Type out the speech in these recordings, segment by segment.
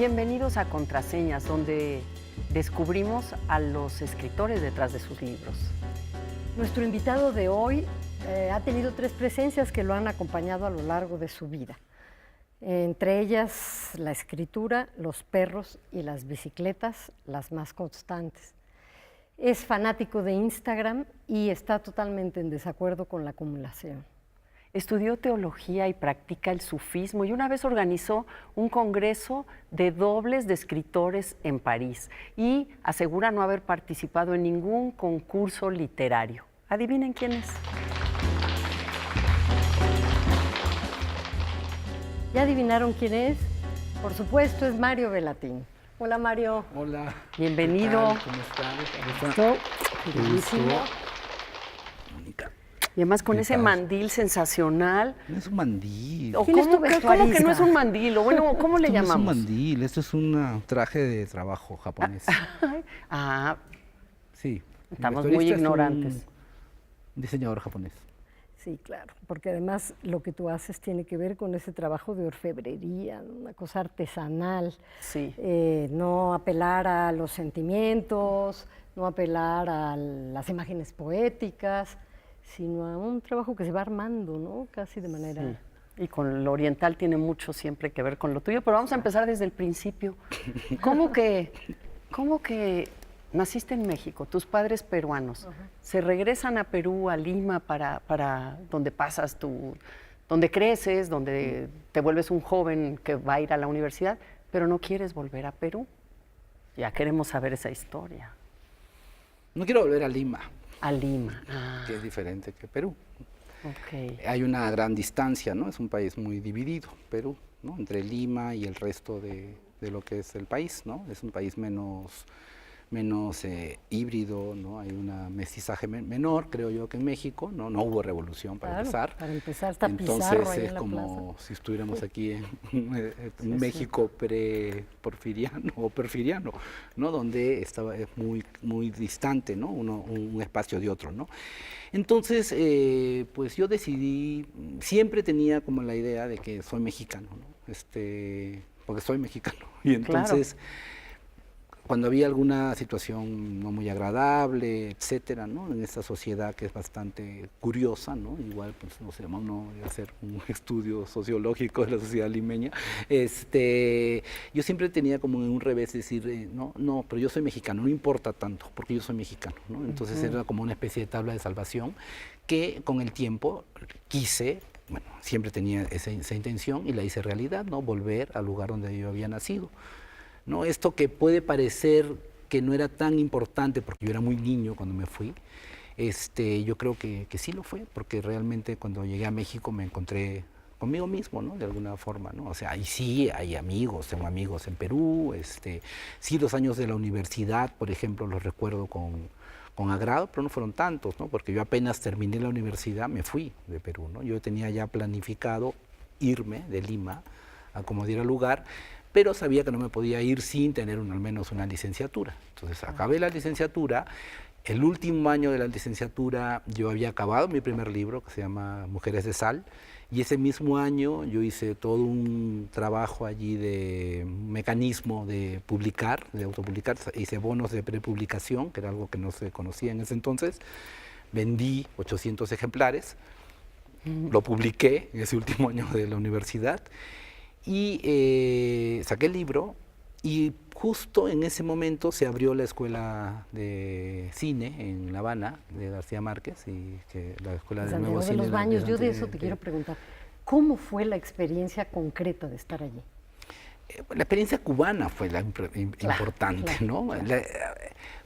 Bienvenidos a Contraseñas, donde descubrimos a los escritores detrás de sus libros. Nuestro invitado de hoy ha tenido 3 presencias que lo han acompañado a lo largo de su vida. Entre ellas, la escritura, los perros y las bicicletas, las más constantes. Es fanático de Instagram y está totalmente en desacuerdo con la acumulación. Estudió teología y practica el sufismo y una vez organizó un congreso de dobles de escritores en París y asegura no haber participado en ningún concurso literario. ¿Adivinen quién es? ¿Ya adivinaron quién es? Por supuesto, es Mario Bellatín. Hola, Mario. Hola. Bienvenido. ¿Cómo están? Esto, bellísimo. Mónica. Y además con ¿Qué ese tal? mandil sensacional. No es un mandil. ¿O ¿Quién es tu cómo que no es vestuarista? un mandil? O bueno, ¿cómo le Esto no es un llamamos? mandil, esto es un traje de trabajo japonés. Ah, Sí. Mi estamos vestuarista muy es ignorantes. un diseñador japonés. Sí, claro, porque además lo que tú haces tiene que ver con ese trabajo de orfebrería, ¿no? Una cosa artesanal. sí. No apelar a los sentimientos, no apelar a las imágenes poéticas, sino a un trabajo que se va armando, ¿no? Casi de manera... Sí. Y con lo oriental tiene mucho siempre que ver con lo tuyo, pero vamos a empezar desde el principio. ¿Cómo que naciste en México, tus padres peruanos, se regresan a Perú, a Lima, para donde pasas donde creces, donde te vuelves un joven que va a ir a la universidad, pero no quieres volver a Perú? Ya queremos saber esa historia. No quiero volver a Lima, A Lima. Ah, que es diferente que Perú. ok. Hay una gran distancia, ¿no? Es un país muy dividido, Perú, ¿no? Entre Lima y el resto de lo que es el país, ¿no? Es un país menos híbrido, ¿no? Hay un mestizaje menor, creo yo, que en México, ¿no? No hubo revolución para Claro, empezar. para empezar está Entonces Pizarro ahí es en la como plaza. si estuviéramos aquí en México pre-porfiriano o perfiriano, ¿no? Donde estaba muy distante, ¿no? Un espacio de otro, ¿no? Entonces, pues yo decidí, siempre tenía como la idea de que soy mexicano, ¿no? Porque soy mexicano. Y entonces, cuando había alguna situación no muy agradable, etcétera, ¿no? En esta sociedad que es bastante curiosa, ¿no? Igual, pues, no sé, uno de hacer un estudio sociológico de la sociedad limeña, yo siempre tenía como un revés decir, no, pero yo soy mexicano, no importa tanto, porque yo soy mexicano, ¿no? Entonces era como una especie de tabla de salvación que con el tiempo quise, bueno, siempre tenía esa intención y la hice realidad, ¿no? Volver al lugar donde yo había nacido. ¿No? Esto que puede parecer que no era tan importante porque yo era muy niño cuando me fui, yo creo que sí lo fue, porque realmente cuando llegué a México me encontré conmigo mismo, ¿no? De alguna forma, ¿no? O sea, y sí hay amigos, tengo amigos en Perú, sí los años de la universidad, por ejemplo, los recuerdo con agrado, pero no fueron tantos, ¿no? Porque yo apenas terminé la universidad me fui de Perú, ¿no? Yo tenía ya planificado irme de Lima a como diera lugar, pero sabía que no me podía ir sin tener al menos una licenciatura. Entonces acabé la licenciatura, el último año de la licenciatura yo había acabado mi primer libro que se llama Mujeres de Sal, y ese mismo año yo hice todo un trabajo allí de mecanismo de publicar, de autopublicar, hice bonos de prepublicación, que era algo que no se conocía en ese entonces, vendí 800 ejemplares, lo publiqué en ese último año de la universidad, y saqué el libro y justo en ese momento se abrió la escuela de cine en La Habana de García Márquez y la escuela de nuevo Santiago de cine. los Baños, yo de eso te de- quiero preguntar. ¿Cómo fue la experiencia concreta de estar allí? La experiencia cubana fue la importante, claro, ¿no? claro.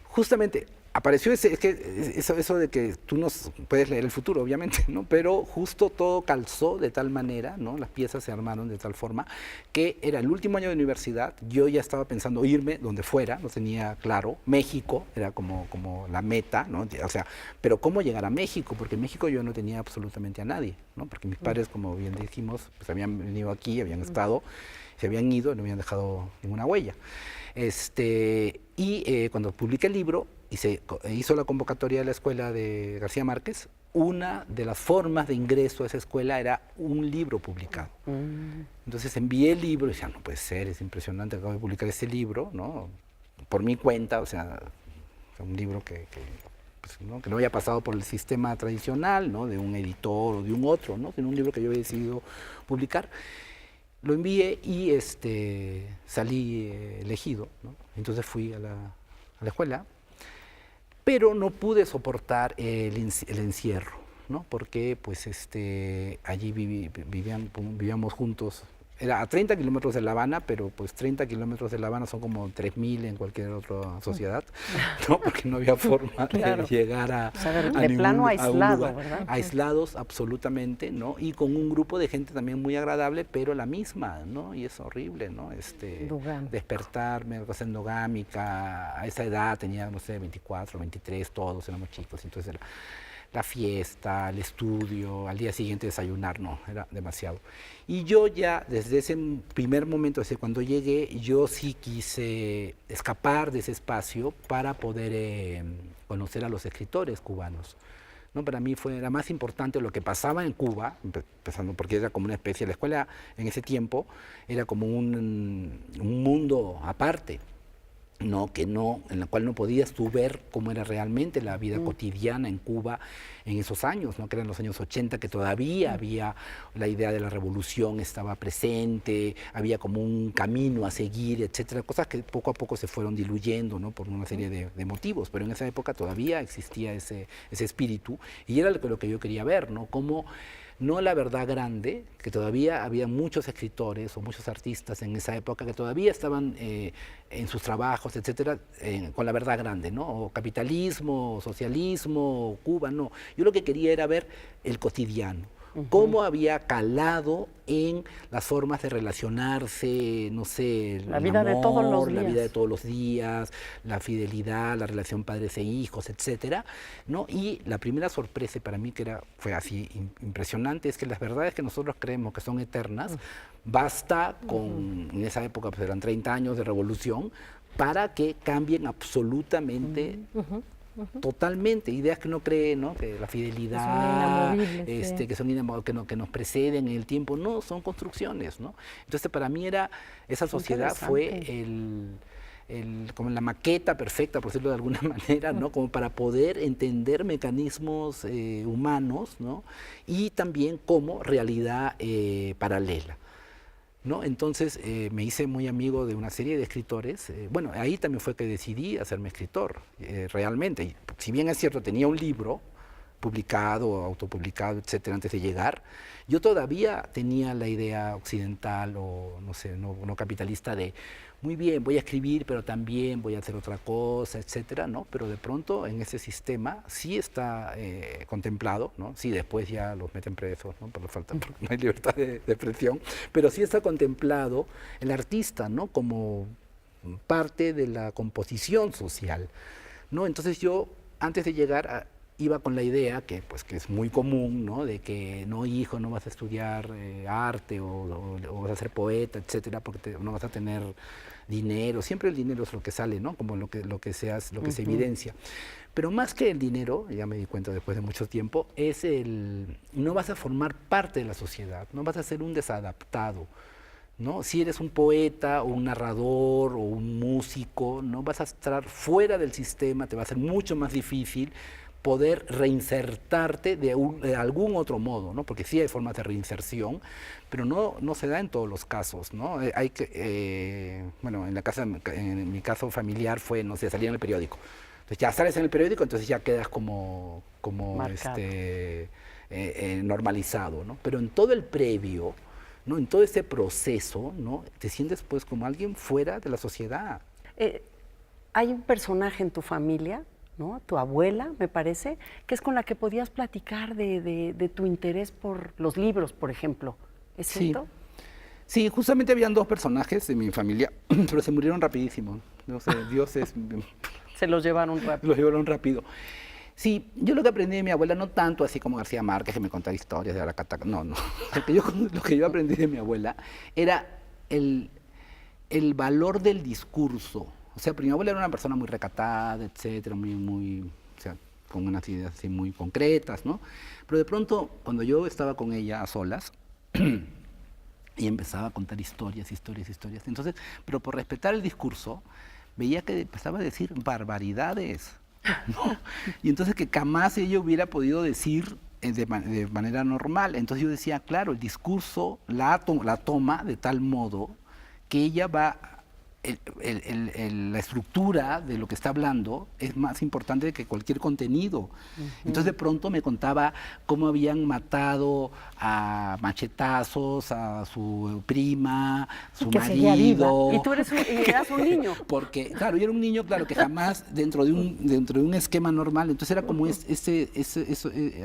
Justamente apareció eso de que tú no puedes leer el futuro, obviamente, ¿no? Pero justo todo calzó de tal manera, ¿no? Las piezas se armaron de tal forma que era el último año de universidad, yo ya estaba pensando irme donde fuera, no tenía claro, México era como la meta, ¿no? O sea, pero ¿cómo llegar a México? Porque en México yo no tenía absolutamente a nadie, ¿no? Porque mis padres, como bien dijimos, pues habían venido aquí, habían estado, se habían ido, no habían dejado ninguna huella. Cuando publiqué el libro, y se hizo la convocatoria de la escuela de García Márquez, una de las formas de ingreso a esa escuela era un libro publicado. Entonces envié el libro y decía, no puede ser, es impresionante, acabo de publicar este libro, ¿no? Por mi cuenta, o sea, un libro pues, ¿no? que no había pasado por el sistema tradicional, ¿no? De un editor o de un otro, ¿no? Sino un libro que yo había decidido publicar. Lo envié y salí elegido, ¿no? Entonces fui a la escuela, pero no pude soportar el encierro, ¿no? Porque pues allí vivíamos juntos. Era a 30 kilómetros de La Habana, pero pues 30 kilómetros de La Habana son como 3.000 en cualquier otra sociedad, ¿no? Porque no había forma de llegar a, o sea, de plano aislado, lugar. ¿verdad? Aislados absolutamente, ¿no? Y con un grupo de gente también muy agradable, pero la misma, ¿no? Y es horrible, ¿no? Despertarme, algo así endogámica, a esa edad tenía, no sé, 24, 23, todos éramos chicos, entonces la fiesta, el estudio, al día siguiente desayunar, no, era demasiado. Y yo ya, desde ese primer momento, desde cuando llegué, yo sí quise escapar de ese espacio para poder conocer a los escritores cubanos. ¿No? Para mí era más importante lo que pasaba en Cuba, empezando porque era como una especie, la escuela en ese tiempo era como un mundo aparte. En la cual no podías tú ver cómo era realmente la vida cotidiana en Cuba en esos años, ¿no? Que eran los años 80, que todavía había la idea de la revolución, estaba presente, había como un camino a seguir, etcétera, cosas que poco a poco se fueron diluyendo, ¿no? Por una serie de motivos, pero en esa época todavía existía ese espíritu y era lo que yo quería ver, ¿no? Cómo no la verdad grande, que todavía había muchos escritores o muchos artistas en esa época que todavía estaban en sus trabajos, etcétera, con la verdad grande, ¿no? O capitalismo, o socialismo, o Cuba, no. Yo lo que quería era ver el cotidiano. Cómo había calado en las formas de relacionarse, no sé, la vida de todos los días. La vida de todos los días, la fidelidad, la relación padres e hijos, etcétera, ¿no? Y la primera sorpresa para mí fue así impresionante es que las verdades que nosotros creemos que son eternas, basta con, en esa época pues eran 30 años de revolución, para que cambien absolutamente totalmente, ideas que uno cree, ¿no? Que la fidelidad, que son inamovibles, que nos preceden en el tiempo, no, son construcciones, ¿no? Entonces para mí esa sociedad fue como la maqueta perfecta, por decirlo de alguna manera, ¿no? Como para poder entender mecanismos humanos, ¿no? Y también como realidad paralela. ¿No? Entonces me hice muy amigo de una serie de escritores. Bueno, ahí también fue que decidí hacerme escritor, realmente. Y, si bien es cierto, tenía un libro publicado, autopublicado, etcétera, antes de llegar, yo todavía tenía la idea occidental o no sé, no capitalista de muy bien, voy a escribir, pero también voy a hacer otra cosa, etcétera, ¿no? Pero de pronto en ese sistema sí está contemplado, ¿no? Sí, después ya los meten presos, ¿no? Por la falta, porque no hay libertad de expresión, pero sí está contemplado el artista, ¿no? Como parte de la composición social, ¿no? Entonces yo, antes de llegar iba con la idea, que es muy común, ¿no? De que no, hijo, no vas a estudiar arte o vas a ser poeta, etcétera, porque no vas a tener dinero. Siempre el dinero es lo que sale, ¿no? Como lo que se evidencia. Pero más que el dinero, ya me di cuenta después de mucho tiempo, no vas a formar parte de la sociedad, no vas a ser un desadaptado, ¿no? Si eres un poeta o un narrador o un músico, no vas a estar fuera del sistema, te va a ser mucho más difícil poder reinsertarte de algún otro modo, ¿no? Porque sí hay formas de reinserción, pero no se da en todos los casos, ¿no? Bueno, en mi caso familiar fue, no sé, salía en el periódico. Entonces ya sales en el periódico, entonces ya quedas como normalizado, ¿no? Pero en todo el previo, ¿no? En todo ese proceso, ¿no? Te sientes pues como alguien fuera de la sociedad. ¿Hay un personaje en tu familia, ¿no? Tu abuela, me parece, que es con la que podías platicar de tu interés por los libros, por ejemplo? ¿Es cierto? Sí, justamente habían dos personajes de mi familia, pero se murieron rapidísimo. No sé, Se los llevaron rápido. Los llevaron rápido. Sí, yo lo que aprendí de mi abuela, no tanto así como García Márquez, que me contaba historias de Aracataca, no. Lo que yo aprendí de mi abuela era el valor del discurso, O sea, porque mi abuela era una persona muy recatada, etcétera, o sea, con unas ideas así muy concretas, ¿no? Pero de pronto, cuando yo estaba con ella a solas, y empezaba a contar historias, entonces, pero por respetar el discurso, veía que empezaba a decir barbaridades, ¿no? Y entonces que jamás ella hubiera podido decir de manera normal. Entonces yo decía, claro, el discurso la toma de tal modo que ella va, la estructura de lo que está hablando es más importante que cualquier contenido. Entonces de pronto me contaba cómo habían matado a machetazos a su prima, su marido. Y tú eras un niño. Porque, claro, yo era un niño, claro, que jamás dentro de un esquema normal, entonces era como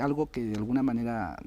algo que de alguna manera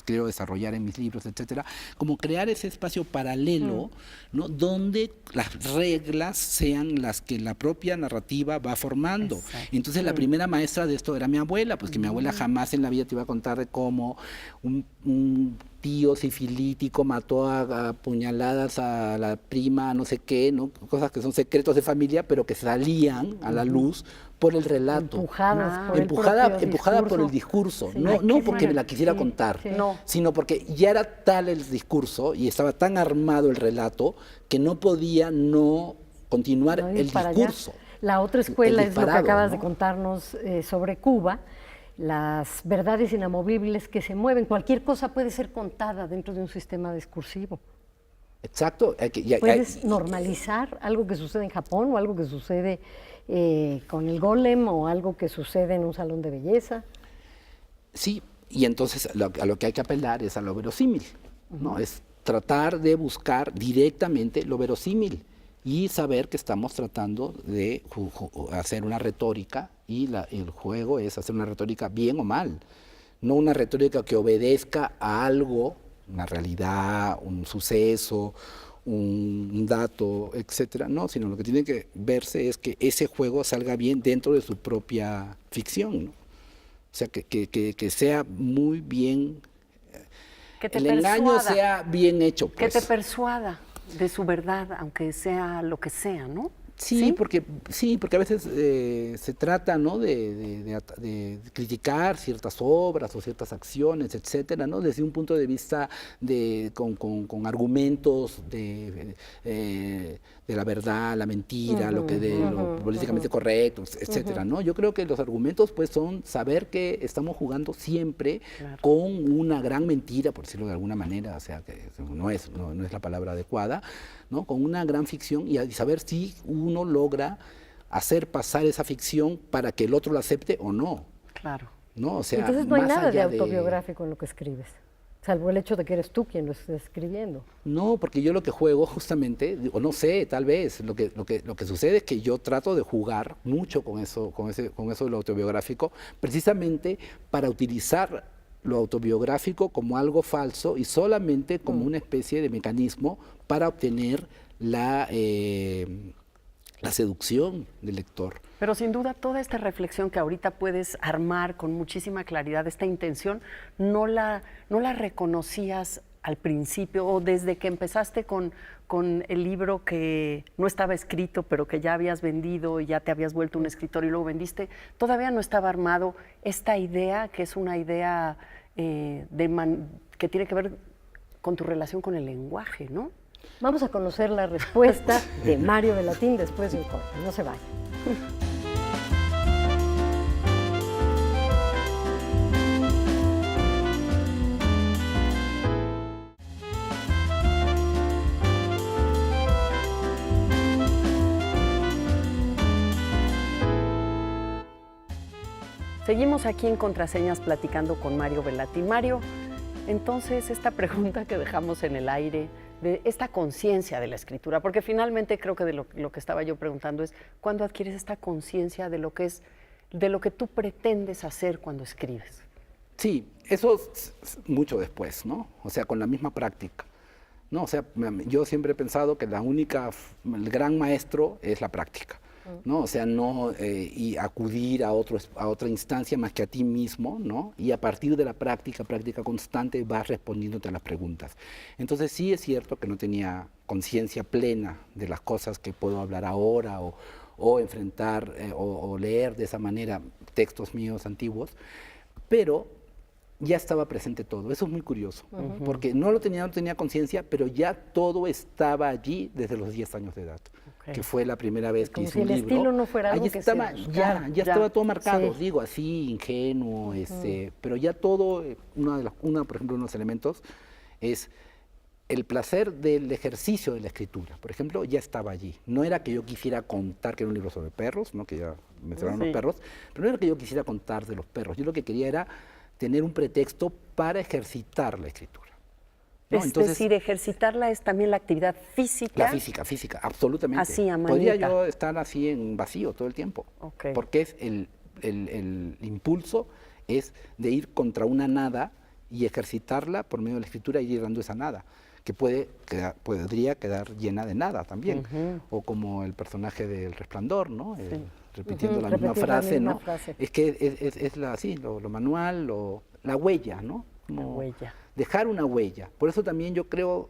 creo desarrollar en mis libros, etcétera, como crear ese espacio paralelo, ¿no? Donde las reglas sean las que la propia narrativa va formando. Exacto. Entonces la primera maestra de esto era mi abuela, pues que mi abuela jamás en la vida te iba a contar de cómo un tío sifilítico mató a puñaladas a la prima, no sé qué, ¿no? Cosas que son secretos de familia, pero que salían a la luz por el relato. Empujada por el discurso, sí, no porque me la quisiera contar, sino porque ya era tal el discurso y estaba tan armado el relato que no podía no continuar el discurso. La otra escuela es lo que acabas de contarnos sobre Cuba, las verdades inamovibles que se mueven. Cualquier cosa puede ser contada dentro de un sistema discursivo. Exacto. Puedes normalizar algo que sucede en Japón o algo que sucede con el golem o algo que sucede en un salón de belleza. Sí, y entonces a lo que hay que apelar es a lo verosímil, ¿no? Es tratar de buscar directamente lo verosímil y saber que estamos tratando de hacer una retórica y el juego es hacer una retórica bien o mal, no una retórica que obedezca a algo, una realidad, un suceso, un dato, etcétera, no, sino lo que tiene que verse es que ese juego salga bien dentro de su propia ficción, ¿no? O sea, que sea muy bien, que te el persuada, engaño sea bien hecho, pues. Que te persuada de su verdad, aunque sea lo que sea, ¿no? Sí, porque a veces se trata, ¿no?, de criticar ciertas obras o ciertas acciones, etcétera, ¿no?, desde un punto de vista con argumentos de la verdad, la mentira, lo políticamente correcto, etcétera, ¿no? Yo creo que los argumentos, pues, son saber que estamos jugando siempre con una gran mentira, por decirlo de alguna manera, o sea, que no es la palabra adecuada, ¿no?, con una gran ficción y saber si uno logra hacer pasar esa ficción para que el otro la acepte o no. Claro. ¿No? O sea, entonces no hay nada de autobiográfico en lo que escribes, salvo el hecho de que eres tú quien lo estés escribiendo. No, porque yo lo que juego justamente, o no sé, tal vez, lo que sucede es que yo trato de jugar mucho con eso de lo autobiográfico, precisamente para utilizar lo autobiográfico como algo falso y solamente como una especie de mecanismo para obtener la seducción del lector. Pero sin duda toda esta reflexión que ahorita puedes armar con muchísima claridad, esta intención, no la reconocías al principio o desde que empezaste con el libro que no estaba escrito pero que ya habías vendido y ya te habías vuelto un escritor y luego vendiste, todavía no estaba armado esta idea que es una idea que tiene que ver con tu relación con el lenguaje, ¿no? Vamos a conocer la respuesta de Mario Bellatín después del corte. No se vaya. Seguimos aquí en Contraseñas platicando con Mario Bellatín. Mario, entonces esta pregunta que dejamos en el aire, de esta conciencia de la escritura, porque finalmente creo que de lo que estaba yo preguntando es, ¿cuándo adquieres esta conciencia de lo que tú pretendes hacer cuando escribes? Sí, eso es mucho después, ¿no? O sea, con la misma práctica, ¿no? O sea, yo siempre he pensado que el gran maestro es la práctica. ¿no? O sea, no y acudir a otra instancia más que a ti mismo, ¿no? Y a partir de la práctica constante, vas respondiéndote a las preguntas. Entonces sí es cierto que no tenía conciencia plena de las cosas que puedo hablar ahora o enfrentar o leer de esa manera textos míos antiguos, pero ya estaba presente todo. Eso es muy curioso, porque no tenía conciencia, pero ya todo estaba allí desde los 10 años de edad, que fue la primera vez que hice un libro. Como si el estilo no fuera algo Allí que estaba, se ya buscara. estaba todo marcado, Sí. digo, así, ingenuo, pero ya todo, por ejemplo, uno de los elementos es el placer del ejercicio de la escritura, por ejemplo, ya estaba allí. No era que yo quisiera contar, que era un libro sobre perros, ¿no? Que ya mencionaron los perros, pero no era que yo quisiera contar de los perros. Yo lo que quería era tener un pretexto para ejercitar la escritura, ¿no? Es Entonces, decir, ejercitarla es también la actividad física. la física, absolutamente. Así, a Podría manita. yo estar así en vacío todo el tiempo, Ok. porque es el impulso es de ir contra una nada y ejercitarla por medio de la escritura y ir dando esa nada, que podría quedar llena de nada también, o como el personaje del Resplandor, ¿no? Repitiendo la misma Repetir la frase, misma ¿no? frase. Es que es lo manual, la huella, ¿no? La huella. Dejar una huella. Por eso también yo creo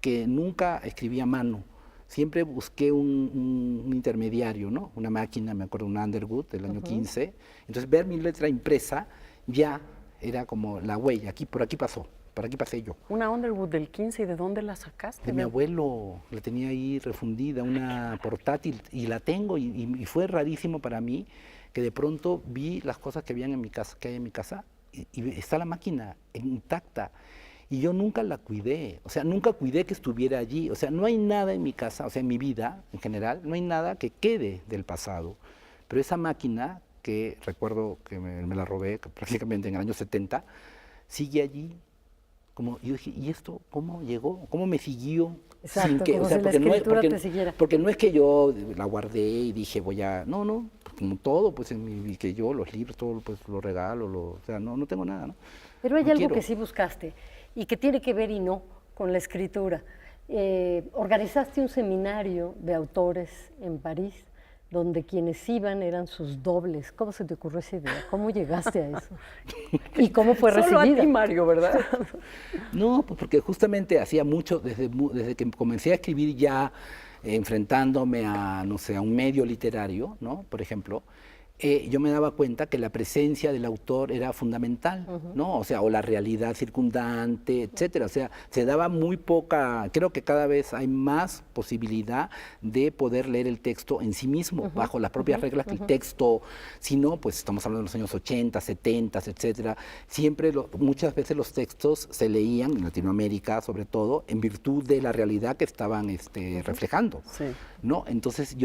que nunca escribí a mano. Siempre busqué un intermediario, ¿no? Una máquina, me acuerdo, un Underwood del año 15. Entonces ver mi letra impresa ya era como la huella. Por aquí pasó, por aquí pasé yo. Una Underwood del 15, ¿y de dónde la sacaste? De mi abuelo, la tenía ahí refundida, una portátil, y la tengo, y fue rarísimo para mí que de pronto vi las cosas que habían en mi casa, que hay en mi casa, y está la máquina intacta. Y yo nunca la cuidé, o sea, nunca cuidé que estuviera allí. O sea, no hay nada en mi casa, o sea, en mi vida en general, no hay nada que quede del pasado. Pero esa máquina, que recuerdo que me la robé prácticamente en el año 70, sigue allí. Como, yo dije, ¿y esto cómo llegó? ¿Cómo me siguió? Exacto, como si la escritura te siguiera. Porque no es que yo la guardé y dije, no, como todo, pues que yo, los libros, todo, pues lo regalo, o sea, no tengo nada, ¿no? Pero hay No algo quiero. que sí buscaste y que tiene que ver y no con la escritura. Organizaste un seminario de autores en París donde quienes iban eran sus dobles. ¿Cómo se te ocurrió esa idea? ¿Cómo llegaste a eso? ¿Y cómo fue Solo recibida? a ti, Mario, ¿verdad? No, pues porque justamente hacía mucho, desde que comencé a escribir ya enfrentándome a, no sé, a un medio literario, ¿no? Por ejemplo, yo me daba cuenta que la presencia del autor era fundamental, ¿no? O sea, o la realidad circundante, etcétera. O sea, se daba muy poca, creo que cada vez hay más posibilidad de poder leer el texto en sí mismo, bajo las propias reglas que el texto, si no, pues estamos hablando de los años 80, 70, etcétera. Siempre, muchas veces los textos se leían, en Latinoamérica sobre todo, en virtud de la realidad que estaban reflejando, Sí. ¿no? Entonces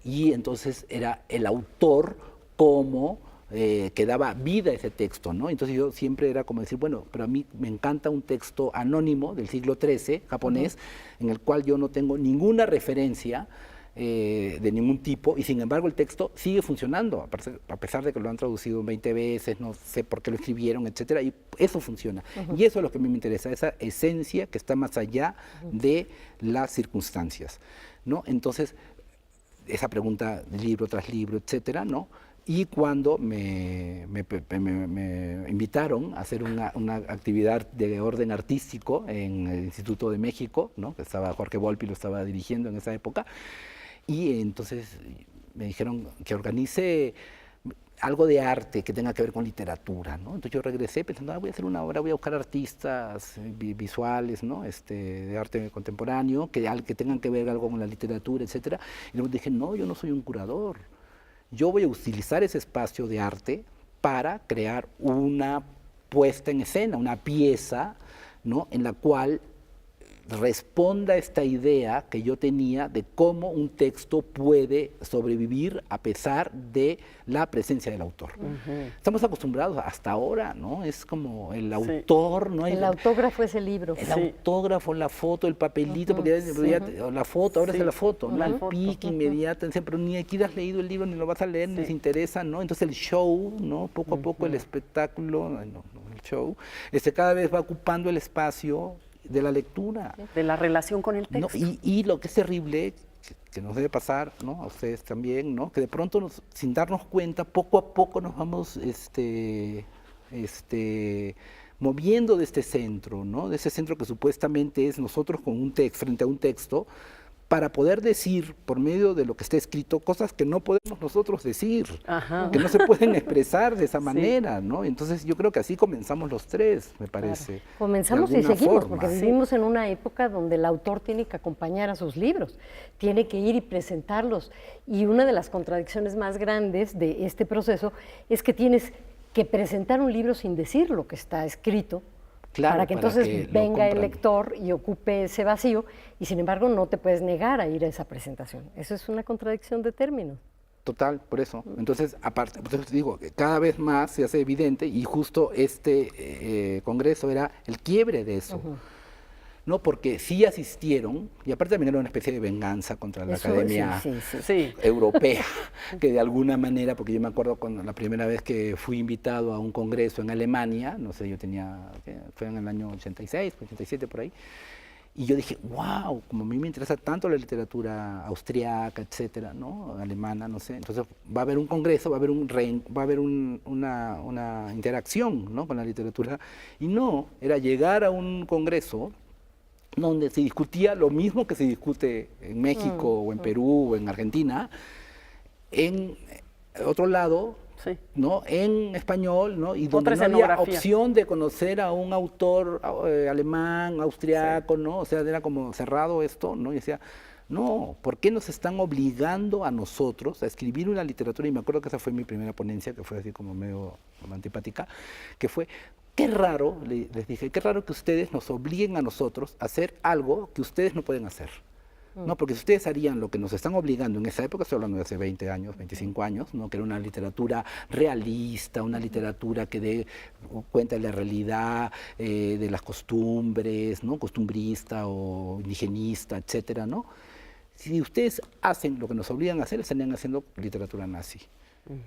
entonces era el autor como que daba vida a ese texto, ¿no? Entonces yo siempre era como decir, bueno, pero a mí me encanta un texto anónimo del siglo XIII, japonés, en el cual yo no tengo ninguna referencia de ningún tipo, y sin embargo el texto sigue funcionando, a pesar de que lo han traducido 20 veces, no sé por qué lo escribieron, etcétera, y eso funciona. Y eso es lo que a mí me interesa, esa esencia que está más allá de las circunstancias, ¿no? Entonces, esa pregunta libro tras libro, etcétera, ¿no? Y cuando me invitaron a hacer una actividad de orden artístico en el Instituto de México, ¿no? Que estaba Jorge Volpi, lo estaba dirigiendo en esa época, y entonces me dijeron que organice algo de arte que tenga que ver con literatura, ¿no? Entonces yo regresé pensando, voy a hacer una obra, voy a buscar artistas visuales, ¿no? De arte contemporáneo, que tengan que ver algo con la literatura, etcétera. Y luego dije, no, yo no soy un curador. Yo voy a utilizar ese espacio de arte para crear una puesta en escena, una pieza, ¿no? En la cual responda a esta idea que yo tenía de cómo un texto puede sobrevivir a pesar de la presencia del autor. Estamos acostumbrados hasta ahora, ¿no? Es como el autor, ¿no? El autógrafo es el libro. El autógrafo, la foto, el papelito, porque la foto, ahora es la foto, ¿no? El pique inmediato, pero ni aquí has leído el libro, ni lo vas a leer, ni les interesa, ¿no? Entonces el show, ¿no? Poco a poco el espectáculo, el show, cada vez va ocupando el espacio de la lectura. De la relación con el texto. No, y lo que es terrible, que nos debe pasar, ¿no? A ustedes también, ¿no? Que de pronto, sin darnos cuenta, poco a poco nos vamos moviendo de este centro, ¿no? De ese centro que supuestamente es nosotros con un texto, frente a un texto, para poder decir, por medio de lo que está escrito, cosas que no podemos nosotros decir, Ajá. que no se pueden expresar de esa manera, ¿no? Entonces yo creo que así comenzamos los tres, me parece. Comenzamos de y alguna seguimos, forma. porque vivimos en una época donde el autor tiene que acompañar a sus libros, tiene que ir y presentarlos. Y una de las contradicciones más grandes de este proceso es que tienes que presentar un libro sin decir lo que está escrito, Claro, para que para entonces que lo venga el compren. lector y ocupe ese vacío, y sin embargo no te puedes negar a ir a esa presentación. Eso es una contradicción de términos. Total, por eso. Entonces, aparte, entonces digo, que cada vez más se hace evidente y justo este congreso era el quiebre de eso. ¿No? Porque sí asistieron, y aparte también era una especie de venganza contra la Eso, academia Sí. europea, que de alguna manera, porque yo me acuerdo cuando la primera vez que fui invitado a un congreso en Alemania, no sé, yo tenía, fue en el año 86, 87 por ahí, y yo dije, wow, como a mí me interesa tanto la literatura austriaca, etcétera, ¿no? Alemana, no sé, entonces va a haber un congreso, va a haber una interacción, ¿no? Con la literatura, y no, era llegar a un congreso donde se discutía lo mismo que se discute en México o en Perú o en Argentina, en otro lado, Sí. ¿no? En español, ¿no? Y donde Otra no había escenografía. opción de conocer a un autor alemán, austriaco, ¿no? O sea, era como cerrado esto, ¿no? Y decía, no, ¿por qué nos están obligando a nosotros a escribir una literatura? Y me acuerdo que esa fue mi primera ponencia, que fue así como medio antipática, que fue, qué raro, les dije, qué raro que ustedes nos obliguen a nosotros a hacer algo que ustedes no pueden hacer. No, porque si ustedes harían lo que nos están obligando en esa época, estoy hablando de hace 20 años, 25 años, ¿no? Que era una literatura realista, una literatura que dé cuenta de la realidad, de las costumbres, ¿no? Costumbrista o indigenista, etcétera, ¿no? Si ustedes hacen lo que nos obligan a hacer, estarían haciendo literatura nazi.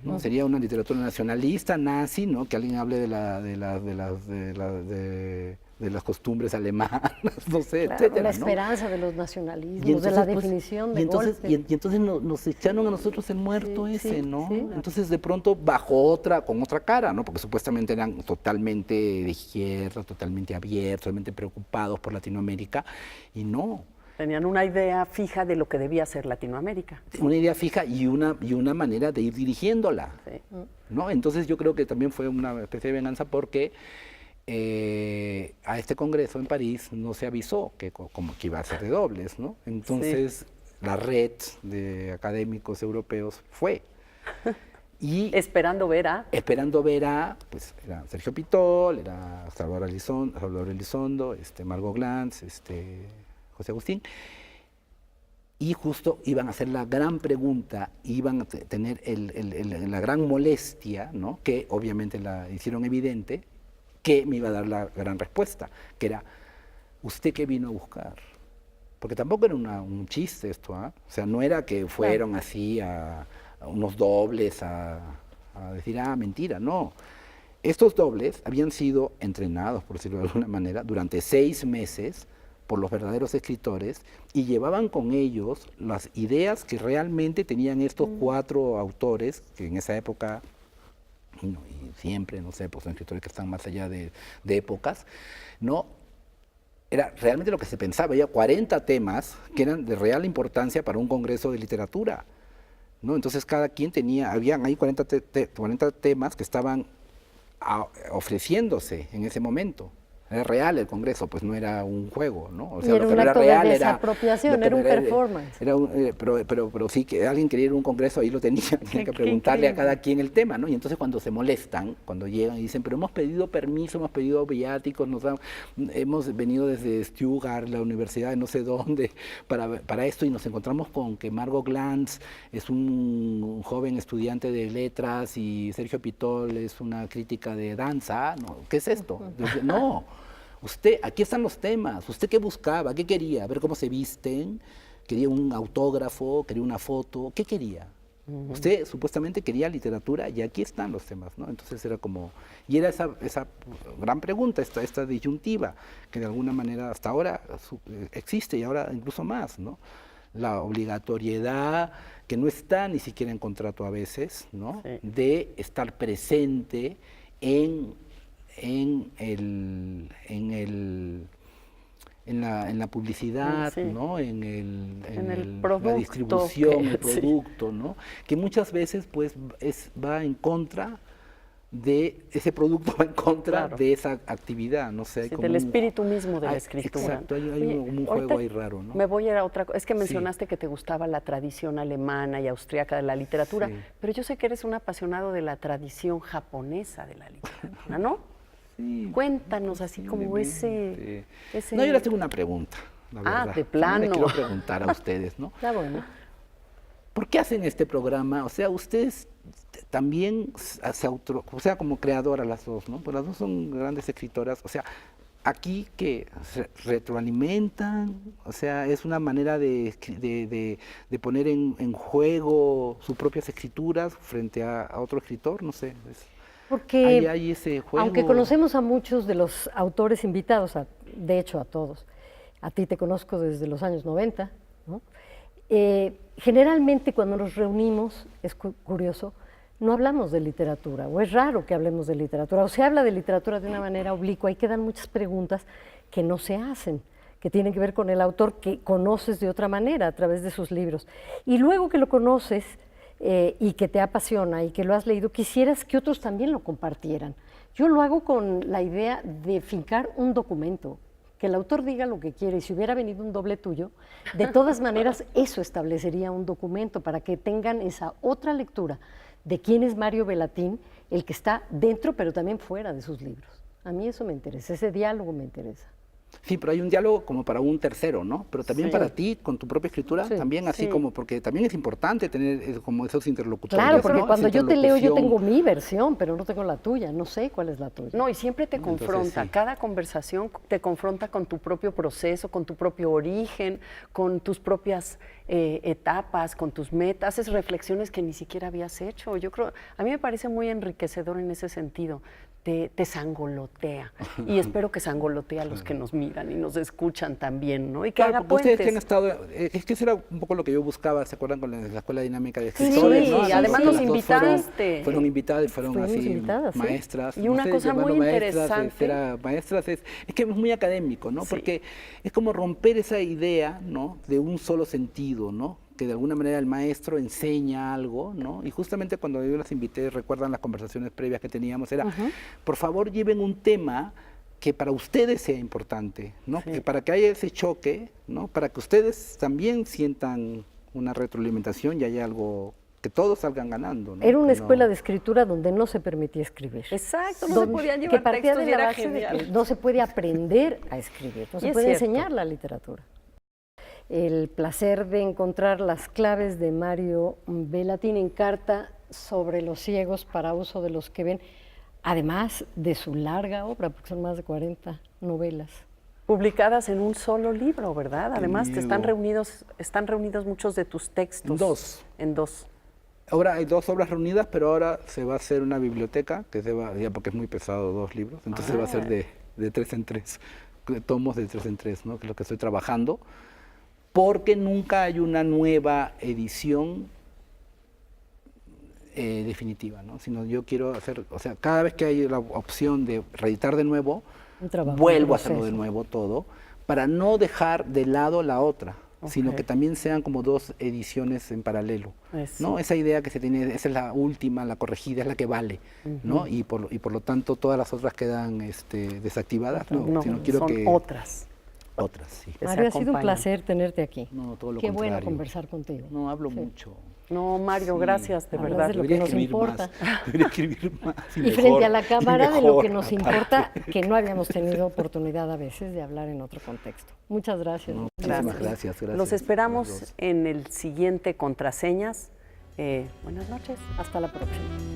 ¿No? Sería una literatura nacionalista, nazi, ¿no? Que alguien hable de las costumbres alemanas, no sé, Claro, etcétera, la ¿no? esperanza de los nacionalismos, Y entonces, de la pues, definición de y entonces, golpe. y entonces nos echaron a nosotros el muerto Sí, ese, sí, ¿no? sí. Entonces de pronto con otra cara, ¿no? Porque supuestamente eran totalmente de izquierda, totalmente abiertos, totalmente preocupados por Latinoamérica, y no. Tenían una idea fija de lo que debía ser Latinoamérica. Una idea fija y una manera de ir dirigiéndola, Sí. ¿no? Entonces yo creo que también fue una especie de venganza porque a este congreso en París no se avisó como que iba a ser de dobles, ¿no? Entonces la red de académicos europeos fue. Y Esperando ver a... esperando ver pues era Sergio Pitol, era Salvador Elizondo, Margot Glantz, José Agustín, y justo iban a hacer la gran pregunta, iban a tener la gran molestia, ¿no? Que obviamente la hicieron evidente, que me iba a dar la gran respuesta, que era, ¿usted qué vino a buscar? Porque tampoco era un chiste esto, ¿ah? O sea, no era que fueron así a unos dobles a decir, mentira, no. Estos dobles habían sido entrenados, por decirlo de alguna manera, durante 6 meses por los verdaderos escritores y llevaban con ellos las ideas que realmente tenían estos 4 autores, que en esa época, y siempre, no sé, pues son escritores que están más allá de épocas, ¿no? Era realmente lo que se pensaba, había 40 temas que eran de real importancia para un congreso de literatura, ¿no? Entonces cada quien habían ahí 40 temas que estaban ofreciéndose en ese momento. Era real el congreso, pues no era un juego, ¿no? O sea, Y era lo que un no era acto de real desapropiación, era un performance. pero sí que alguien quería ir a un congreso, ahí lo tenía que preguntarle a cada quien el tema, ¿no? Y entonces cuando se molestan, cuando llegan y dicen, pero hemos pedido permiso, hemos pedido viáticos, hemos venido desde Stuttgart, la universidad de no sé dónde, para esto, y nos encontramos con que Margot Glantz es un joven estudiante de letras y Sergio Pitol es una crítica de danza, ¿no? ¿Qué es esto? Entonces, no. Usted, aquí están los temas, ¿usted qué buscaba? ¿Qué quería? ¿Ver cómo se visten? ¿Quería un autógrafo? ¿Quería una foto? ¿Qué quería? Usted supuestamente quería literatura y aquí están los temas, ¿no? Entonces era como, y era esa gran pregunta, esta disyuntiva, que de alguna manera hasta ahora existe y ahora incluso más, ¿no? la obligatoriedad, que no está ni siquiera en contrato a veces, ¿no? Sí. De estar presente en la publicidad, Sí. ¿no? En el la producto distribución, que- el producto, ¿no? Que muchas veces pues va en contra de ese producto, va en contra Claro. de esa actividad, no sé, Sí, como del un- espíritu mismo de la Ah, escritura. Exacto, hay Oye, un ahorita juego ahí raro, ¿no? Me voy a ir a otra cosa. Es que Sí. mencionaste que te gustaba la tradición alemana y austriaca de la literatura, Sí. pero yo sé que eres un apasionado de la tradición japonesa de la literatura, ¿no? Sí, Cuéntanos así como ese... No, yo les tengo una pregunta, la Ah, verdad. de También plano. les quiero preguntar a ustedes, ¿no? Está bueno. ¿Por qué hacen este programa? O sea, ustedes también o sea, como creadoras las dos, ¿no? Pues las dos son grandes escritoras, o sea, aquí que retroalimentan, o sea, es una manera de poner en juego sus propias escrituras frente a otro escritor, no sé. Porque Hay ese juego. aunque conocemos a muchos de los autores invitados, de hecho a todos, a ti te conozco desde los años 90, ¿no? Generalmente cuando nos reunimos, es curioso, no hablamos de literatura, o es raro que hablemos de literatura, o se habla de literatura de una manera oblicua y quedan muchas preguntas que no se hacen, que tienen que ver con el autor que conoces de otra manera a través de sus libros. Y luego que lo conoces y que te apasiona y que lo has leído, quisieras que otros también lo compartieran. Yo lo hago con la idea de fincar un documento, que el autor diga lo que quiere, y si hubiera venido un doble tuyo, de todas maneras eso establecería un documento para que tengan esa otra lectura de quién es Mario Bellatín, el que está dentro pero también fuera de sus libros. A mí eso me interesa, ese diálogo me interesa. Sí, pero hay un diálogo como para un tercero, ¿no? Pero también Sí. para ti, con tu propia escritura, Sí, también así sí. como, porque también es importante tener como esos interlocutores. Claro, porque ¿no? cuando Esa yo te leo yo tengo interlocución. mi versión, pero no tengo la tuya, no sé cuál es la tuya. No, y siempre te Entonces, confronta, sí. cada conversación te confronta con tu propio proceso, con tu propio origen, con tus propias etapas, con tus metas, haces reflexiones que ni siquiera habías hecho. Yo creo, a mí me parece muy enriquecedor en ese sentido. Te sangolotea. Y espero que sangolotea a los que nos miran y nos escuchan también, ¿no? Y que Claro, haga porque ustedes que han puentes. estado, es que eso era un poco lo que yo buscaba, ¿se acuerdan con la Escuela Dinámica de Sí, Escritores? ¿no? sí, además Las nos dos invitaste. Fueron invitadas y fueron Fuimos así invitadas, sí. maestras. Y una Ustedes cosa muy llamarlo maestras, interesante. era maestras es que es muy académico, ¿no? Sí. Porque es como romper esa idea, ¿no? De un solo sentido, ¿no? Que de alguna manera el maestro enseña algo, ¿no? Y justamente cuando yo las invité, recuerdan las conversaciones previas que teníamos, era, por favor lleven un tema que para ustedes sea importante, ¿no? Sí. Que para que haya ese choque, ¿no? Para que ustedes también sientan una retroalimentación y haya algo que todos salgan ganando, ¿no? Era una Que escuela no- de escritura donde no se permitía escribir. Exacto, no se podían que llevar partía textos de y la era base de que genial. no se puede aprender a escribir, no Y se es puede cierto. enseñar la literatura. El placer de encontrar las claves de Mario Bellatín en Carta sobre los ciegos para uso de los que ven, además de su larga obra, porque son más de 40 novelas. Publicadas en un solo libro, ¿verdad? Además, están Digo. reunidos muchos de tus textos. Dos. En dos. Ahora hay dos obras reunidas, pero ahora se va a hacer una biblioteca, que se va, ya porque es muy pesado 2 libros, entonces va a ser de 3 en 3, tomos de 3 en 3, ¿no? Que es lo que estoy trabajando, porque nunca hay una nueva edición definitiva, ¿no? Sino yo quiero hacer, o sea, cada vez que hay la opción de reeditar de nuevo, Un trabajo, vuelvo un a hacerlo de proceso. nuevo todo, para no dejar de lado la otra, sino Ok. que también sean como 2 ediciones en paralelo, Eso. ¿no? Esa idea que se tiene, esa es la última, la corregida, es la que vale, ¿no? Y por lo tanto todas las otras quedan desactivadas, no, sino quiero son que otras. otras, sí. Que se Mario, ha sido un acompañan. placer tenerte aquí. No, todo lo Qué contrario. bueno conversar contigo. No, hablo Sí. mucho. No, Mario, Sí. gracias, de Hablas verdad. de lo que Debería nos escribir importa. más, debería escribir más. Y mejor, frente a la y cámara de lo mejor, que nos aparte. importa, que no habíamos tenido oportunidad a veces de hablar en otro contexto. Muchas gracias. No, muchísimas gracias. Los esperamos a los dos. en el siguiente Contraseñas. Buenas noches. Hasta la próxima.